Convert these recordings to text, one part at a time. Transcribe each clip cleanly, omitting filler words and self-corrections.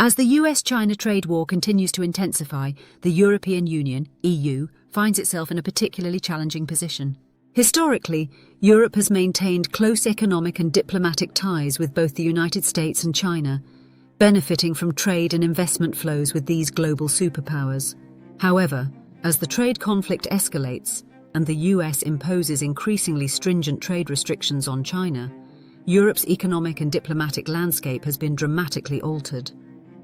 As the US-China trade war continues to intensify, the European Union, EU, finds itself in a particularly challenging position. Historically, Europe has maintained close economic and diplomatic ties with both the United States and China, benefiting from trade and investment flows with these global superpowers. However, as the trade conflict escalates and the US imposes increasingly stringent trade restrictions on China, Europe's economic and diplomatic landscape has been dramatically altered.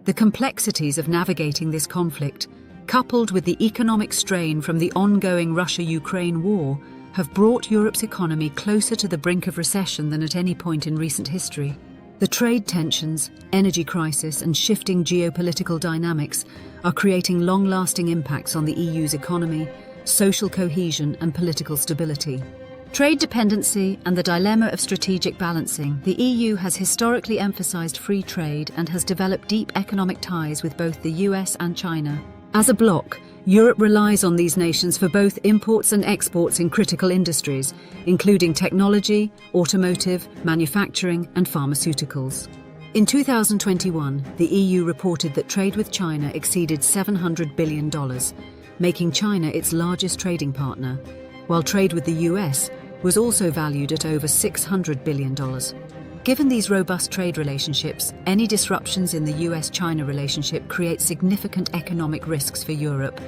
The complexities of navigating this conflict, coupled with the economic strain from the ongoing Russia-Ukraine war, have brought Europe's economy closer to the brink of recession than at any point in recent history. The trade tensions, energy crisis, and shifting geopolitical dynamics are creating long-lasting impacts on the EU's economy, social cohesion, and political stability. Trade dependency and the dilemma of strategic balancing. The EU has historically emphasized free trade and has developed deep economic ties with both the US and China. As a bloc, Europe relies on these nations for both imports and exports in critical industries, including technology, automotive, manufacturing, and pharmaceuticals. In 2021, the EU reported that trade with China exceeded $700 billion, making China its largest trading partner, while trade with the US was also valued at over $600 billion. Given these robust trade relationships, any disruptions in the US-China relationship create significant economic risks for Europe,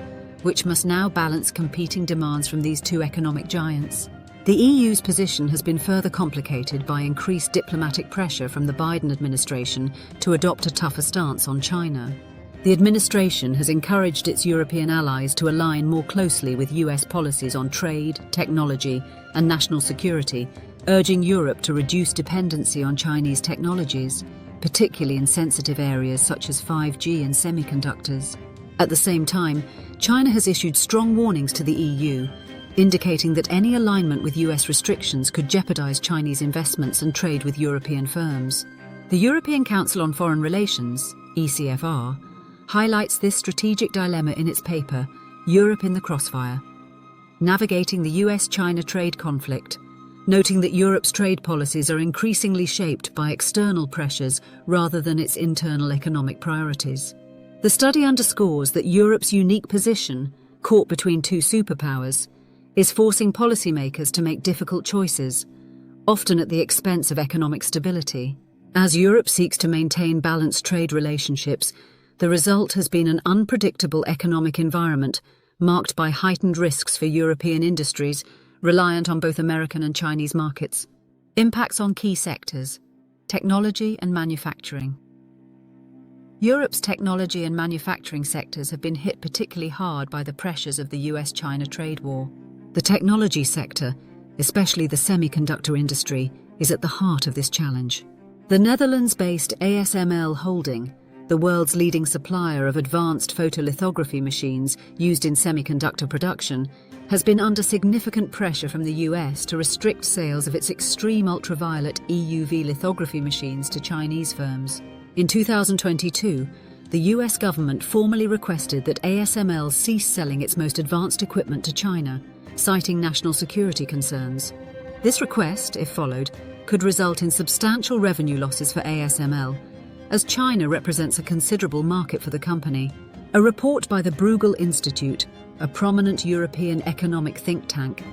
which must now balance competing demands from these two economic giants. The EU's position has been further complicated by increased diplomatic pressure from the Biden administration to adopt a tougher stance on China. The administration has encouraged its European allies to align more closely with US policies on trade, technology, and national security, urging Europe to reduce dependency on Chinese technologies, particularly in sensitive areas such as 5G and semiconductors. At the same time, China has issued strong warnings to the EU, indicating that any alignment with US restrictions could jeopardize Chinese investments and trade with European firms. The European Council on Foreign Relations, ECFR, highlights this strategic dilemma in its paper, Europe in the Crossfire, Navigating the US-China Trade Conflict, noting that Europe's trade policies are increasingly shaped by external pressures rather than its internal economic priorities. The study underscores that Europe's unique position, caught between two superpowers, is forcing policymakers to make difficult choices, often at the expense of economic stability. As Europe seeks to maintain balanced trade relationships, the result has been an unpredictable economic environment marked by heightened risks for European industries reliant on both American and Chinese markets. Impacts on key sectors: technology and manufacturing. Europe's technology and manufacturing sectors have been hit particularly hard by the pressures of the US-China trade war. The technology sector, especially the semiconductor industry, is at the heart of this challenge. The Netherlands-based ASML Holding, the world's leading supplier of advanced photolithography machines used in semiconductor production, has been under significant pressure from the US to restrict sales of its extreme ultraviolet EUV lithography machines to Chinese firms. In 2022, the US government formally requested that ASML cease selling its most advanced equipment to China, citing national security concerns. This request, if followed, could result in substantial revenue losses for ASML, as China represents a considerable market for the company. A report by the Bruegel Institute, a prominent European economic think tank,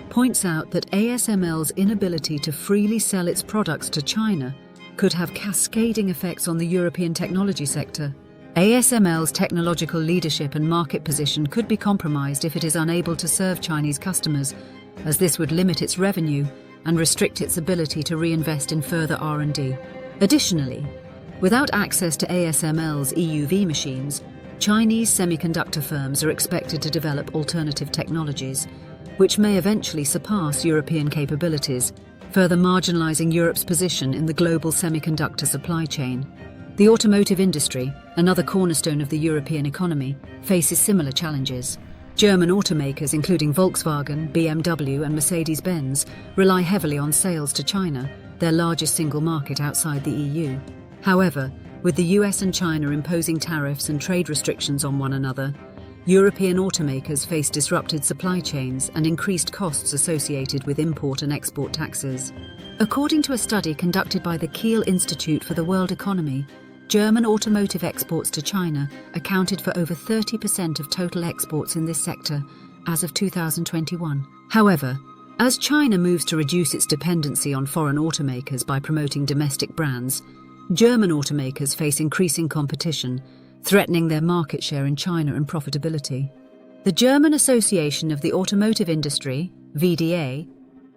points out that ASML's inability to freely sell its products to China could have cascading effects on the European technology sector. ASML's technological leadership and market position could be compromised if it is unable to serve Chinese customers, as this would limit its revenue and restrict its ability to reinvest in further R&D. Additionally, without access to ASML's EUV machines, Chinese semiconductor firms are expected to develop alternative technologies, which may eventually surpass European capabilities, further marginalizing Europe's position in the global semiconductor supply chain. The automotive industry, another cornerstone of the European economy, faces similar challenges. German automakers, including Volkswagen, BMW, and Mercedes-Benz, rely heavily on sales to China, their largest single market outside the EU. However, with the US and China imposing tariffs and trade restrictions on one another, European automakers face disrupted supply chains and increased costs associated with import and export taxes. According to a study conducted by the Kiel Institute for the World Economy, German automotive exports to China accounted for over 30% of total exports in this sector as of 2021. However, as China moves to reduce its dependency on foreign automakers by promoting domestic brands, German automakers face increasing competition, threatening their market share in China and profitability. The German Association of the Automotive Industry, VDA,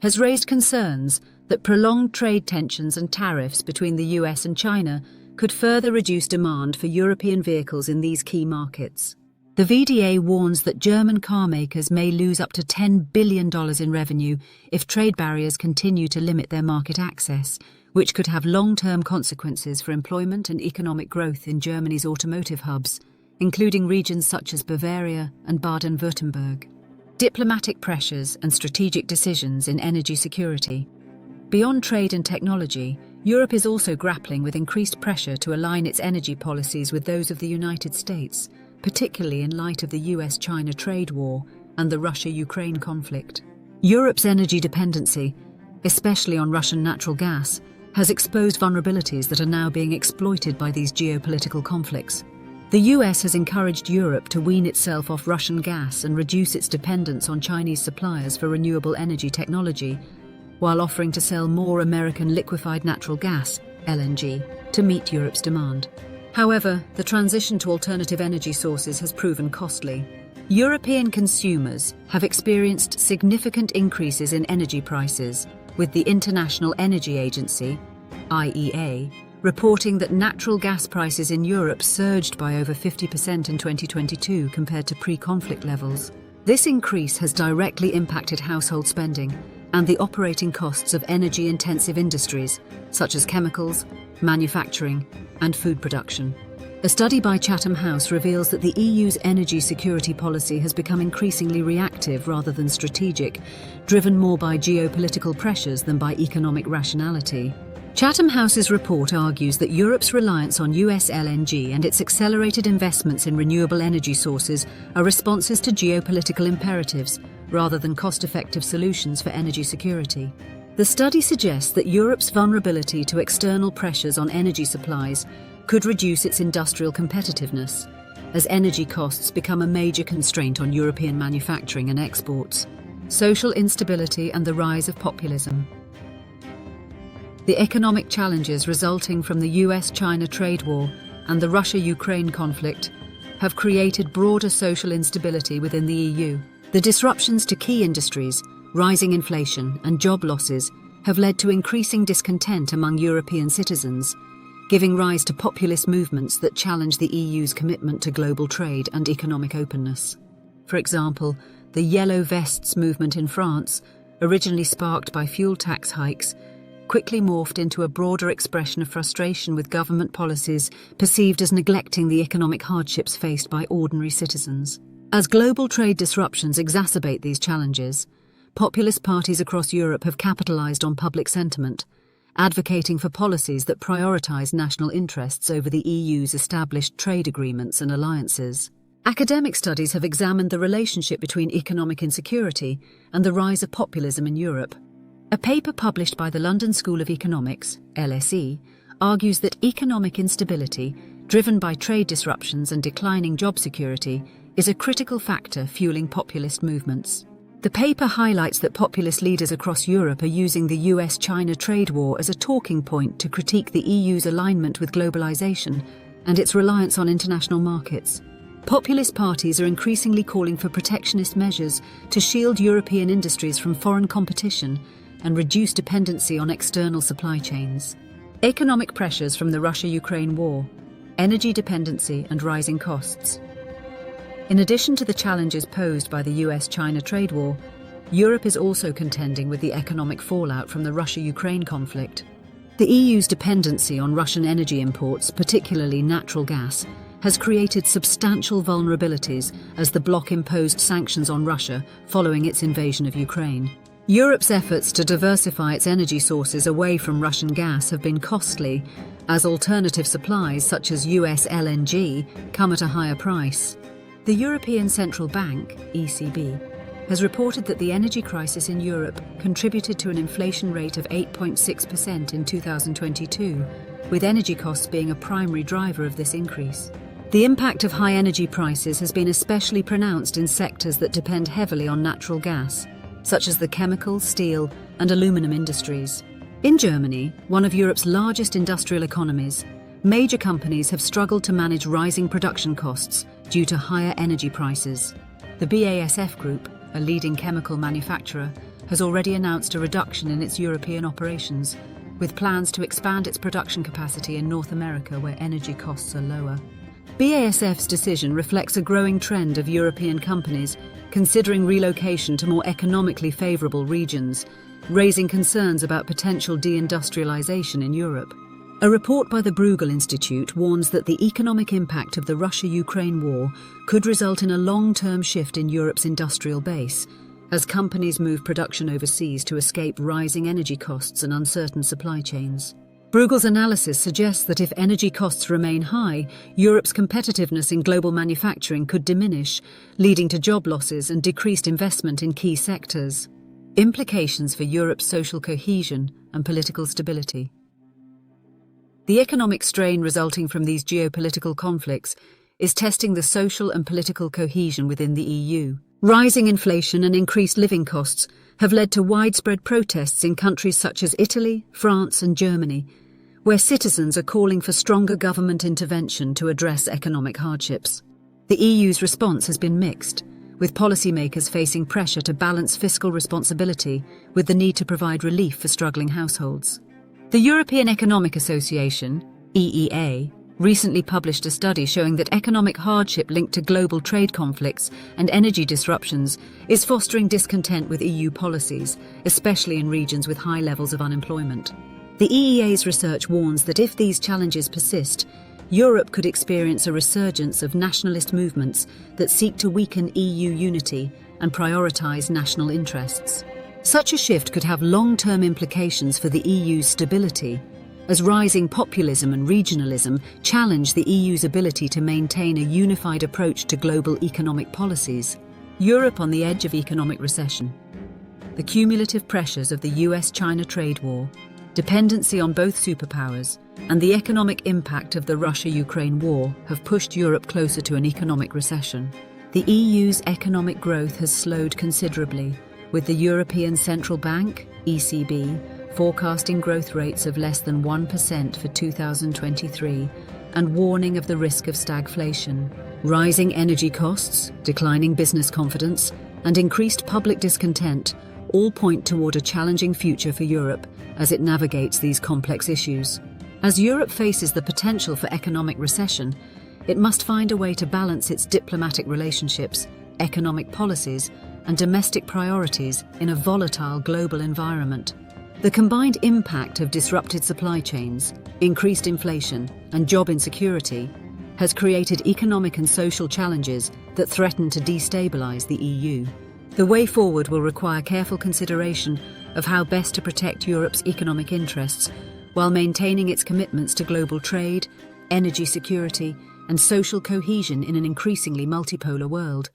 has raised concerns that prolonged trade tensions and tariffs between the US and China could further reduce demand for European vehicles in these key markets. The VDA warns that German car makers may lose up to $10 billion in revenue if trade barriers continue to limit their market access, which could have long-term consequences for employment and economic growth in Germany's automotive hubs, including regions such as Bavaria and Baden-Württemberg. Diplomatic pressures and strategic decisions in energy security. Beyond trade and technology, Europe is also grappling with increased pressure to align its energy policies with those of the United States, particularly in light of the US-China trade war and the Russia-Ukraine conflict. Europe's energy dependency, especially on Russian natural gas, has exposed vulnerabilities that are now being exploited by these geopolitical conflicts. The US has encouraged Europe to wean itself off Russian gas and reduce its dependence on Chinese suppliers for renewable energy technology, while offering to sell more American liquefied natural gas, LNG, to meet Europe's demand. However, the transition to alternative energy sources has proven costly. European consumers have experienced significant increases in energy prices, with the International Energy Agency, IEA, reporting that natural gas prices in Europe surged by over 50% in 2022 compared to pre-conflict levels. This increase has directly impacted household spending and the operating costs of energy-intensive industries, such as chemicals, manufacturing, and food production. A study by Chatham House reveals that the EU's energy security policy has become increasingly reactive rather than strategic, driven more by geopolitical pressures than by economic rationality. Chatham House's report argues that Europe's reliance on US LNG and its accelerated investments in renewable energy sources are responses to geopolitical imperatives rather than cost-effective solutions for energy security. The study suggests that Europe's vulnerability to external pressures on energy supplies could reduce its industrial competitiveness, as energy costs become a major constraint on European manufacturing and exports. Social instability and the rise of populism. The economic challenges resulting from the US-China trade war and the Russia-Ukraine conflict have created broader social instability within the EU. The disruptions to key industries, rising inflation, and job losses have led to increasing discontent among European citizens, giving rise to populist movements that challenge the EU's commitment to global trade and economic openness. For example, the Yellow Vests movement in France, originally sparked by fuel tax hikes, quickly morphed into a broader expression of frustration with government policies perceived as neglecting the economic hardships faced by ordinary citizens. As global trade disruptions exacerbate these challenges, populist parties across Europe have capitalized on public sentiment, advocating for policies that prioritize national interests over the EU's established trade agreements and alliances. Academic studies have examined the relationship between economic insecurity and the rise of populism in Europe. A paper published by the London School of Economics, LSE, argues that economic instability, driven by trade disruptions and declining job security, is a critical factor fueling populist movements. The paper highlights that populist leaders across Europe are using the US-China trade war as a talking point to critique the EU's alignment with globalization and its reliance on international markets. Populist parties are increasingly calling for protectionist measures to shield European industries from foreign competition and reduce dependency on external supply chains. Economic pressures from the Russia-Ukraine war, energy dependency, and rising costs. In addition to the challenges posed by the US-China trade war, Europe is also contending with the economic fallout from the Russia-Ukraine conflict. The EU's dependency on Russian energy imports, particularly natural gas, has created substantial vulnerabilities as the bloc imposed sanctions on Russia following its invasion of Ukraine. Europe's efforts to diversify its energy sources away from Russian gas have been costly, as alternative supplies such as US LNG come at a higher price. The European Central Bank, ECB, has reported that the energy crisis in Europe contributed to an inflation rate of 8.6% in 2022, with energy costs being a primary driver of this increase. The impact of high energy prices has been especially pronounced in sectors that depend heavily on natural gas, such as the chemical, steel, and aluminum industries. In Germany, one of Europe's largest industrial economies, major companies have struggled to manage rising production costs due to higher energy prices. The BASF Group, a leading chemical manufacturer, has already announced a reduction in its European operations, with plans to expand its production capacity in North America where energy costs are lower. BASF's decision reflects a growing trend of European companies considering relocation to more economically favourable regions, raising concerns about potential deindustrialization in Europe. A report by the Bruegel Institute warns that the economic impact of the Russia-Ukraine war could result in a long-term shift in Europe's industrial base, as companies move production overseas to escape rising energy costs and uncertain supply chains. Bruegel's analysis suggests that if energy costs remain high, Europe's competitiveness in global manufacturing could diminish, leading to job losses and decreased investment in key sectors. Implications for Europe's social cohesion and political stability. The economic strain resulting from these geopolitical conflicts is testing the social and political cohesion within the EU. Rising inflation and increased living costs have led to widespread protests in countries such as Italy, France, and Germany, where citizens are calling for stronger government intervention to address economic hardships. The EU's response has been mixed, with policymakers facing pressure to balance fiscal responsibility with the need to provide relief for struggling households. The European Economic Association, EEA, recently published a study showing that economic hardship linked to global trade conflicts and energy disruptions is fostering discontent with EU policies, especially in regions with high levels of unemployment. The EEA's research warns that if these challenges persist, Europe could experience a resurgence of nationalist movements that seek to weaken EU unity and prioritise national interests. Such a shift could have long-term implications for the EU's stability, as rising populism and regionalism challenge the EU's ability to maintain a unified approach to global economic policies. Europe on the edge of economic recession. The cumulative pressures of the US-China trade war, dependency on both superpowers, and the economic impact of the Russia-Ukraine war have pushed Europe closer to an economic recession. The EU's economic growth has slowed considerably, with the European Central Bank, ECB, forecasting growth rates of less than 1% for 2023 and warning of the risk of stagflation. Rising energy costs, declining business confidence, and increased public discontent all point toward a challenging future for Europe as it navigates these complex issues. As Europe faces the potential for economic recession, it must find a way to balance its diplomatic relationships, economic policies, and domestic priorities in a volatile global environment. The combined impact of disrupted supply chains, increased inflation, and job insecurity has created economic and social challenges that threaten to destabilize the EU. The way forward will require careful consideration of how best to protect Europe's economic interests while maintaining its commitments to global trade, energy security, and social cohesion in an increasingly multipolar world.